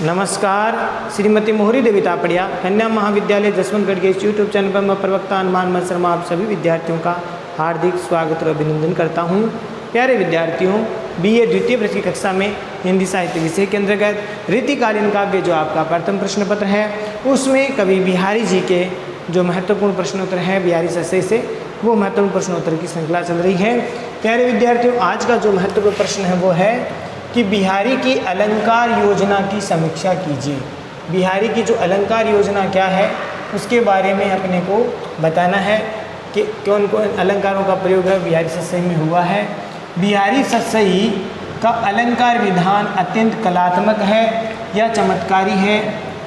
नमस्कार। श्रीमती मोहरी देवी तापड़िया कन्या महाविद्यालय जसवंतगढ़ के इस यूट्यूब चैनल पर मैं प्रवक्ता हनुमान मन शर्मा आप सभी विद्यार्थियों का हार्दिक स्वागत और अभिनंदन करता हूं। प्यारे विद्यार्थियों, बीए द्वितीय वर्ष की कक्षा में हिंदी साहित्य विषय के अंतर्गत रीतिकालीन काव्य जो आपका प्रथम प्रश्न पत्र है उसमें कवि बिहारी जी के जो महत्वपूर्ण प्रश्नोत्तर है बिहारी सस्से से वो महत्वपूर्ण प्रश्नोत्तर की श्रृंखला चल रही है। प्यारे विद्यार्थियों, आज का जो महत्वपूर्ण प्रश्न है वो है कि बिहारी की अलंकार योजना की समीक्षा कीजिए। बिहारी की जो अलंकार योजना क्या है उसके बारे में अपने को बताना है कि कौन कौन अलंकारों का प्रयोग है बिहारी सस्सई में हुआ है। बिहारी सस्सई का अलंकार विधान अत्यंत कलात्मक है या चमत्कारी है,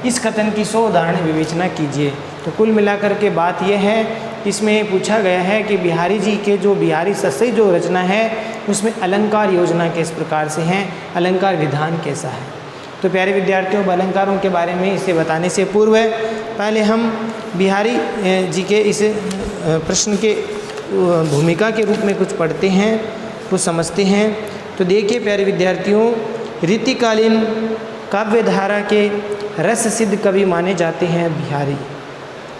इस कथन की 100 उदाहरण विवेचना कीजिए। तो कुल मिलाकर के बात यह है, इसमें पूछा गया है कि बिहारी जी के जो बिहारी सस्सई जो रचना है उसमें अलंकार योजना किस प्रकार से हैं, अलंकार विधान कैसा है। तो प्यारे विद्यार्थियों, अलंकारों के बारे में इसे बताने से पूर्व पहले हम बिहारी जी के इस प्रश्न के भूमिका के रूप में कुछ पढ़ते हैं, कुछ समझते हैं। तो देखिए प्यारे विद्यार्थियों, रीतिकालीन काव्य धारा के रस सिद्ध कवि माने जाते हैं बिहारी।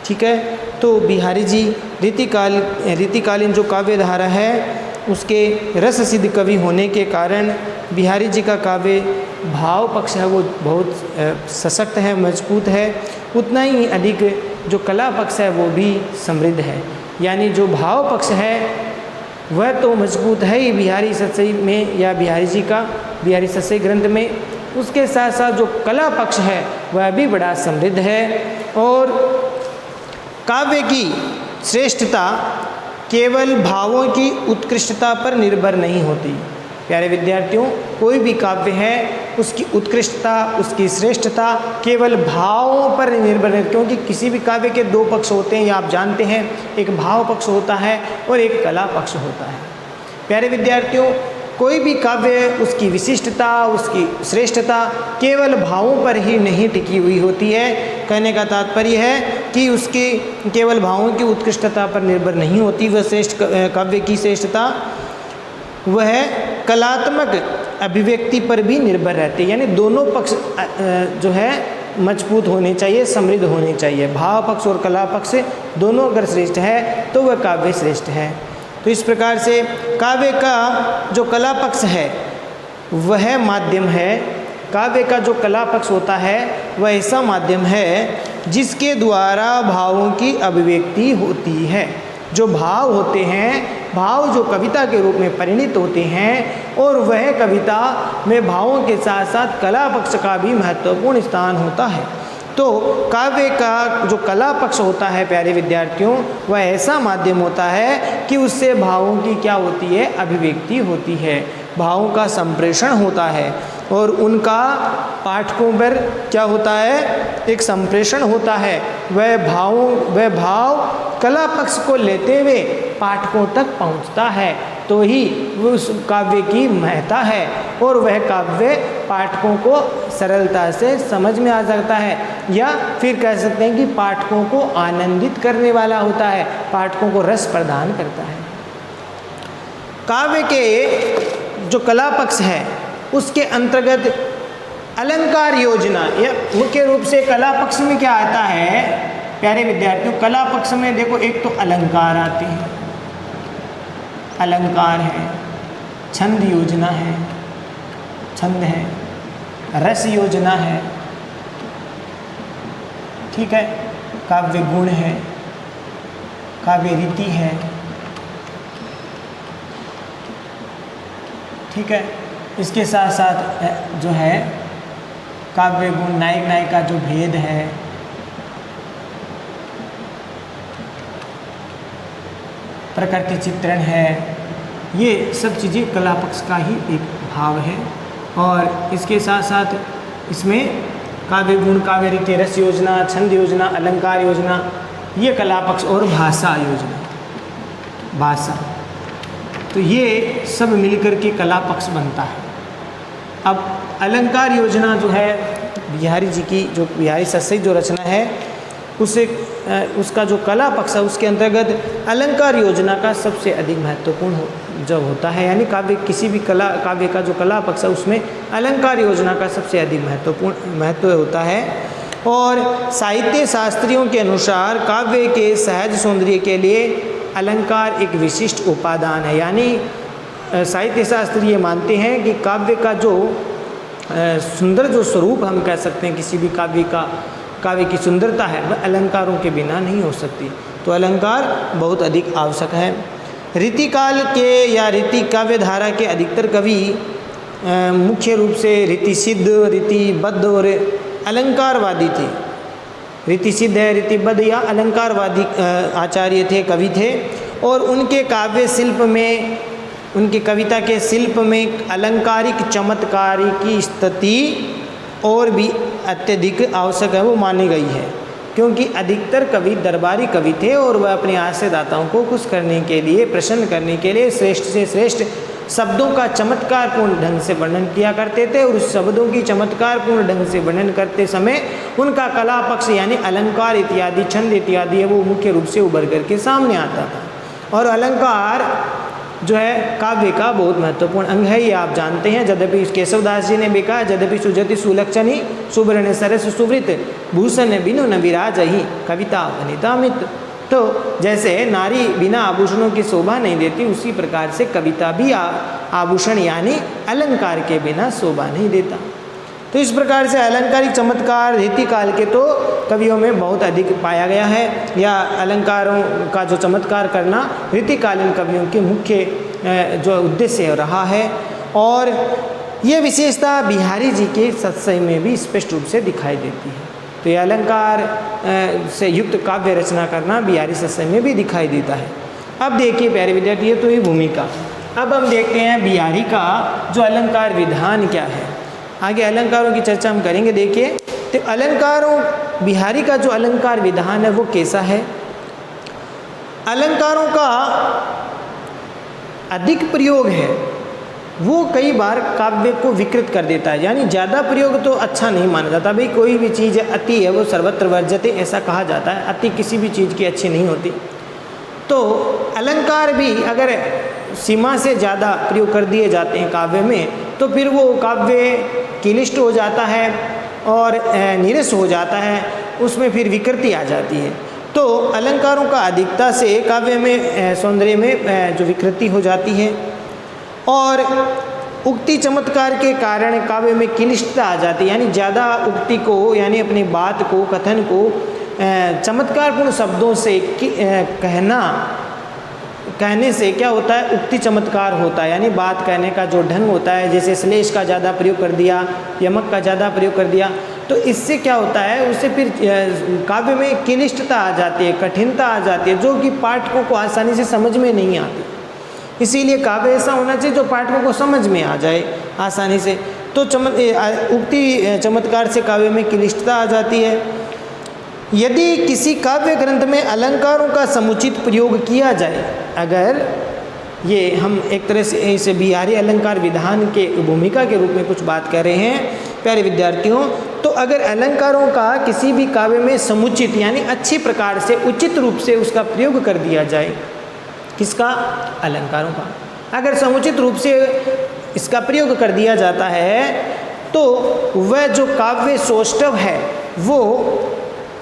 ठीक है, तो बिहारी जी रीतिकालीन जो काव्य धारा है उसके रस सिद्ध कवि होने के कारण बिहारी जी का काव्य भाव पक्ष है वो बहुत सशक्त है, मजबूत है, उतना ही अधिक जो कला पक्ष है वो भी समृद्ध है। यानी जो भाव पक्ष है वह तो मजबूत है ही बिहारी सस्सई में या बिहारी जी का बिहारी सस्सई ग्रंथ में, उसके साथ साथ जो कला पक्ष है वह भी बड़ा समृद्ध है। और काव्य की श्रेष्ठता केवल भावों की उत्कृष्टता पर निर्भर नहीं होती। प्यारे विद्यार्थियों, कोई भी काव्य है उसकी उत्कृष्टता, उसकी श्रेष्ठता केवल भावों पर निर्भर है, क्योंकि किसी भी काव्य के 2 पक्ष होते हैं, ये आप जानते हैं, एक भाव पक्ष होता है और एक कला पक्ष होता है। प्यारे विद्यार्थियों, कोई भी काव्य उसकी विशिष्टता, उसकी श्रेष्ठता केवल भावों पर ही नहीं टिकी हुई होती है। कहने का तात्पर्य है कि उसके केवल भावों की उत्कृष्टता पर निर्भर नहीं होती, वह श्रेष्ठ काव्य की श्रेष्ठता वह कलात्मक अभिव्यक्ति पर भी निर्भर रहती है। यानी दोनों पक्ष जो है मजबूत होने चाहिए, समृद्ध होने चाहिए। भाव पक्ष और कला पक्ष दोनों अगर श्रेष्ठ है तो वह काव्य श्रेष्ठ है। तो इस प्रकार से काव्य का जो कला पक्ष है वह माध्यम है। काव्य का जो कला पक्ष होता है वह ऐसा माध्यम है जिसके द्वारा भावों की अभिव्यक्ति होती है। जो भाव होते हैं, भाव जो कविता के रूप में परिणित होते हैं, और वह कविता में भावों के साथ साथ कला पक्ष का भी महत्वपूर्ण स्थान होता है। तो काव्य का जो कला पक्ष होता है प्यारे विद्यार्थियों, वह ऐसा माध्यम होता है कि उससे भावों की क्या होती है, अभिव्यक्ति होती है, भावों का संप्रेषण होता है और उनका पाठकों पर क्या होता है, एक संप्रेषण होता है। वह भाव कला पक्ष को लेते हुए पाठकों तक पहुंचता है, तो ही उस काव्य की महत्ता है और वह काव्य पाठकों को सरलता से समझ में आ सकता है, या फिर कह सकते हैं कि पाठकों को आनंदित करने वाला होता है, पाठकों को रस प्रदान करता है। काव्य के जो कला पक्ष है उसके अंतर्गत अलंकार योजना, यह मुख्य रूप से कला पक्ष में क्या आता है प्यारे विद्यार्थियों, कला पक्ष में देखो एक तो अलंकार आते हैं, अलंकार है, छंद योजना है, छंद है, रस योजना है, ठीक है, काव्य गुण है, काव्य रीति है, ठीक है। इसके साथ साथ जो है काव्य गुण नायक नायिका जो भेद है, प्रकृति चित्रण है, ये सब चीज़ें कला पक्ष का ही एक भाव है। और इसके साथ साथ इसमें काव्य गुण, काव्य रीति, रस योजना, छंद योजना, अलंकार योजना, ये कला पक्ष, और भाषा योजना, भाषा, तो ये सब मिलकर के कला पक्ष बनता है। अब अलंकार योजना जो है बिहारी जी की, जो बिहारी सस्सई जो रचना है उसे उसका जो कला पक्ष है उसके अंतर्गत अलंकार योजना का सबसे अधिक महत्वपूर्ण जो होता है, यानी काव्य किसी भी काव्य का जो कला पक्ष है उसमें अलंकार योजना का सबसे अधिक महत्व होता है। और साहित्य शास्त्रियों के अनुसार काव्य के सहज सौंदर्य के लिए अलंकार एक विशिष्ट उपादान है, यानी साहित्य शास्त्री ये मानते हैं कि काव्य का जो सुंदर जो स्वरूप हम कह सकते हैं किसी भी काव्य की सुंदरता है वह अलंकारों के बिना नहीं हो सकती। तो अलंकार बहुत अधिक आवश्यक है। रीतिकाल के या रीति काव्य धारा के अधिकतर कवि मुख्य रूप से रीतिसिद्ध, रीतिबद्ध और अलंकारवादी थे। रीतिसिद्ध है, रीतिबद्ध या अलंकारवादी आचार्य थे, कवि थे, और उनके काव्य शिल्प में, उनकी कविता के शिल्प में अलंकारिक चमत्कारी की स्थिति और भी अत्यधिक आवश्यक है, वो मानी गई है, क्योंकि अधिकतर कवि दरबारी कवि थे और वह अपने आश्रयदाताओं को खुश करने के लिए, प्रसन्न करने के लिए श्रेष्ठ से श्रेष्ठ शब्दों का चमत्कारपूर्ण ढंग से वर्णन किया करते थे। और उस शब्दों की चमत्कारपूर्ण ढंग से वर्णन करते समय उनका कला पक्ष यानी अलंकार इत्यादि, छंद इत्यादि है वो मुख्य रूप से उभर करके सामने आता था। और अलंकार जो है काव्य का बहुत महत्वपूर्ण अंग है, ये आप जानते हैं। यद्यपि केशवदास जी ने भी कहा, यद्यपि सुजति सुलक्षणी सुब्रहण सरस सुवृत भूषण बिनु न विराजहि कविता वनितामित। तो जैसे नारी बिना आभूषणों की शोभा नहीं देती, उसी प्रकार से कविता भी आभूषण यानी अलंकार के बिना शोभा नहीं देता। तो इस प्रकार से अलंकारिक चमत्कार रीतिकाल के तो कवियों में बहुत अधिक पाया गया है, या अलंकारों का जो चमत्कार करना रीतिकालीन कवियों के मुख्य जो उद्देश्य रहा है। और ये विशेषता बिहारी जी के सत्संग में भी स्पष्ट रूप से दिखाई देती है। तो ये अलंकार से युक्त काव्य रचना करना बिहारी सत्संग में भी दिखाई देता है। अब देखिए प्यारे विद्यार्थी, ये तो ये भूमिका। अब हम देखते हैं बिहारी का जो अलंकार विधान क्या है। आगे अलंकारों की चर्चा हम करेंगे। देखिए, तो अलंकारों, बिहारी का जो अलंकार विधान है वो कैसा है। अलंकारों का अधिक प्रयोग है वो कई बार काव्य को विकृत कर देता है, यानी ज़्यादा प्रयोग तो अच्छा नहीं माना जाता। भाई कोई भी चीज़ अति है वो सर्वत्र वर्जते, ऐसा कहा जाता है। अति किसी भी चीज़ की अच्छी नहीं होती। तो अलंकार भी अगर सीमा से ज़्यादा प्रयोग कर दिए जाते हैं काव्य में, तो फिर वो काव्य क्लिष्ट हो जाता है और नीरस हो जाता है, उसमें फिर विकृति आ जाती है। तो अलंकारों का अधिकता से काव्य में सौंदर्य में जो विकृति हो जाती है, और उक्ति चमत्कार के कारण काव्य में क्लिष्टता आ जाती है, यानी ज़्यादा उक्ति को यानी अपनी बात को, कथन को चमत्कारपूर्ण शब्दों से कहने से क्या होता है, उक्ति चमत्कार होता है, यानी बात कहने का जो ढंग होता है, जैसे श्लेष का ज़्यादा प्रयोग कर दिया, यमक का ज़्यादा प्रयोग कर दिया, तो इससे क्या होता है, उससे फिर काव्य में क्लिष्टता आ जाती है, कठिनता आ जाती है, जो कि पाठकों को आसानी से समझ में नहीं आती। इसीलिए काव्य ऐसा होना चाहिए जो पाठकों को समझ में आ जाए आसानी से। तो उक्ति चमत्कार से काव्य में क्लिष्टता आ जाती है। यदि किसी काव्य ग्रंथ में अलंकारों का समुचित प्रयोग किया जाए, अगर ये हम एक तरह से इस बिहारी अलंकार विधान के भूमिका के रूप में कुछ बात कर रहे हैं प्यारे विद्यार्थियों, तो अगर अलंकारों का किसी भी काव्य में समुचित यानी अच्छी प्रकार से उचित रूप से उसका प्रयोग कर दिया जाए, किसका, अलंकारों का, अगर समुचित रूप से इसका प्रयोग कर दिया जाता है, तो वह जो काव्य सौष्ठव है वो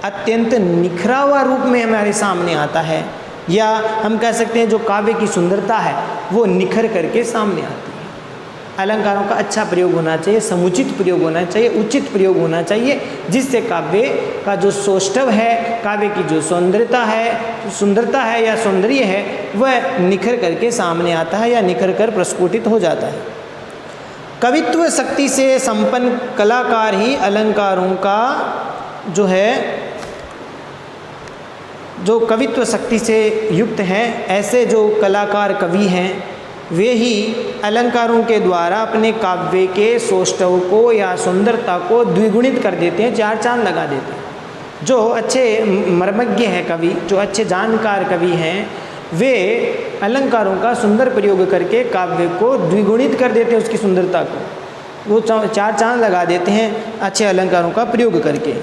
अत्यंत निखरा हुआ रूप में हमारे सामने आता है, या हम कह सकते हैं जो काव्य की सुंदरता है वो निखर करके सामने आती है। अलंकारों का अच्छा प्रयोग होना चाहिए, समुचित प्रयोग होना चाहिए, उचित प्रयोग होना चाहिए, जिससे काव्य का जो सौष्ठव है, काव्य की जो सुंदरता है या सौंदर्य है, वह निखर करके सामने आता है या निखर कर प्रस्फुटित हो जाता है। कवित्व शक्ति से संपन्न कलाकार ही अलंकारों का जो है, जो कवित्व शक्ति से युक्त हैं, ऐसे जो कलाकार कवि हैं वे ही अलंकारों के द्वारा अपने काव्य के सौष्ठव को या सुंदरता को द्विगुणित कर देते हैं, चार चांद लगा देते हैं। जो अच्छे मर्मज्ञ हैं कवि, जो अच्छे जानकार कवि हैं, वे अलंकारों का सुंदर प्रयोग करके काव्य को द्विगुणित कर देते हैं, उसकी सुंदरता को वो चार चांद लगा देते हैं अच्छे अलंकारों का प्रयोग करके,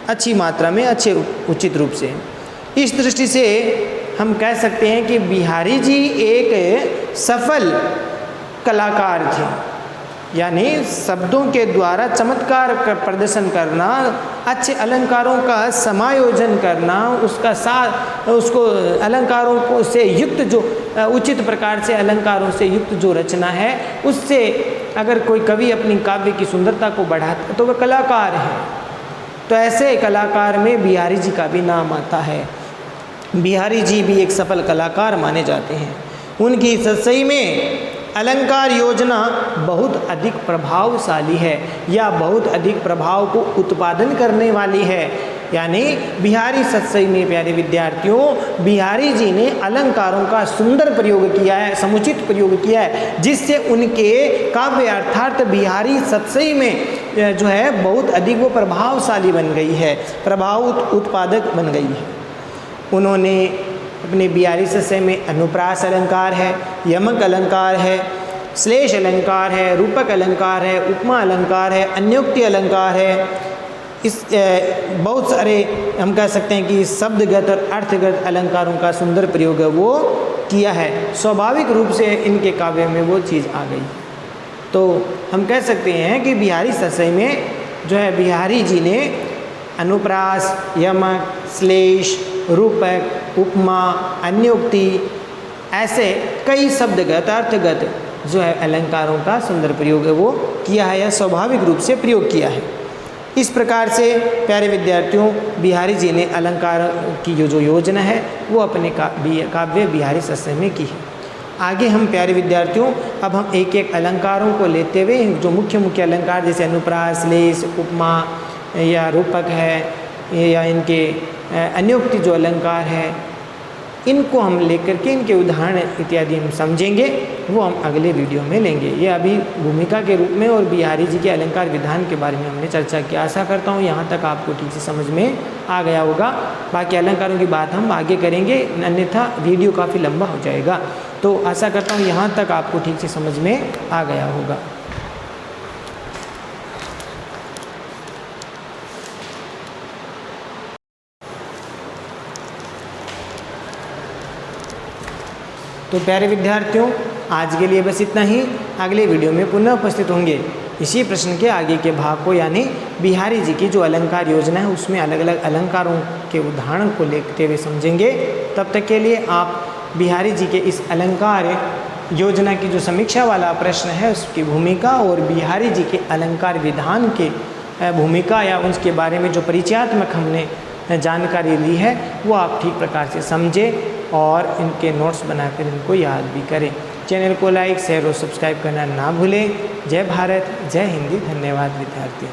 अच्छी मात्रा में, अच्छे उचित रूप से। इस दृष्टि से हम कह सकते हैं कि बिहारी जी एक सफल कलाकार थे, यानी शब्दों के द्वारा चमत्कार का प्रदर्शन करना, अच्छे अलंकारों का समायोजन करना, उसको अलंकारों को से युक्त जो उचित प्रकार से अलंकारों से युक्त जो रचना है, उससे अगर कोई कवि अपनी काव्य की सुंदरता को बढ़ाता तो वह कलाकार है। तो ऐसे कलाकार में बिहारी जी का भी नाम आता है। बिहारी जी भी एक सफल कलाकार माने जाते हैं। उनकी सही में अलंकार योजना बहुत अधिक प्रभावशाली है या बहुत अधिक प्रभाव को उत्पादन करने वाली है। यानी बिहारी सत्सई में प्यारे विद्यार्थियों, बिहारी जी ने अलंकारों का सुंदर प्रयोग किया है, समुचित प्रयोग किया है, जिससे उनके काव्य अर्थात बिहारी सत्सई में जो है बहुत अधिक वो प्रभावशाली बन गई है, प्रभाव उत्पादक बन गई है। उन्होंने अपने बिहारी सत्सई में अनुप्रास अलंकार है, यमक अलंकार है, श्लेष अलंकार है, रूपक अलंकार है, उपमा अलंकार है, अन्योक्ति अलंकार है। इस बहुत सारे हम कह सकते हैं कि शब्दगत और अर्थगत अलंकारों का सुंदर प्रयोग है वो किया है। स्वाभाविक रूप से इनके काव्य में वो चीज़ आ गई। तो हम कह सकते हैं कि बिहारी सत्सई में जो है बिहारी जी ने अनुप्रास, यमक, श्लेष, रूपक, उपमा, अन्योक्ति ऐसे कई शब्दगत अर्थगत जो है अलंकारों का सुंदर प्रयोग है वो किया है या स्वाभाविक रूप से प्रयोग किया है। इस प्रकार से प्यारे विद्यार्थियों, बिहारी जी ने अलंकार की जो योजना है वो अपने काव्य बिहारी सत्सई में की है। आगे हम प्यारे विद्यार्थियों अब हम एक एक अलंकारों को लेते हुए जो मुख्य मुख्य अलंकार जैसे अनुप्रास, श्लेष, उपमा या रूपक है या इनके अन्योक्ति जो अलंकार है, इनको हम लेकर के इनके उदाहरण इत्यादि हम समझेंगे, वो हम अगले वीडियो में लेंगे। ये अभी भूमिका के रूप में और बिहारी जी के अलंकार विधान के बारे में हमने चर्चा की। आशा करता हूँ यहाँ तक आपको ठीक से समझ में आ गया होगा। बाकी अलंकारों की बात हम आगे करेंगे, अन्यथा वीडियो काफ़ी लंबा हो जाएगा। तो आशा करता हूँ यहाँ तक आपको ठीक से समझ में आ गया होगा। तो प्यारे विद्यार्थियों, आज के लिए बस इतना ही। अगले वीडियो में पुनः उपस्थित होंगे इसी प्रश्न के आगे के भाग को, यानी बिहारी जी की जो अलंकार योजना है उसमें अलग अलग अलंकारों के उदाहरण को लेते हुए समझेंगे। तब तक के लिए आप बिहारी जी के इस अलंकार योजना की जो समीक्षा वाला प्रश्न है उसकी भूमिका और बिहारी जी के अलंकार विधान के भूमिका या उसके बारे में जो परिचयात्मक हमने जानकारी ली है वो आप ठीक प्रकार से समझें और इनके नोट्स बनाकर इनको याद भी करें। चैनल को लाइक, शेयर और सब्सक्राइब करना ना भूलें। जय भारत, जय हिंदी। धन्यवाद विद्यार्थियों।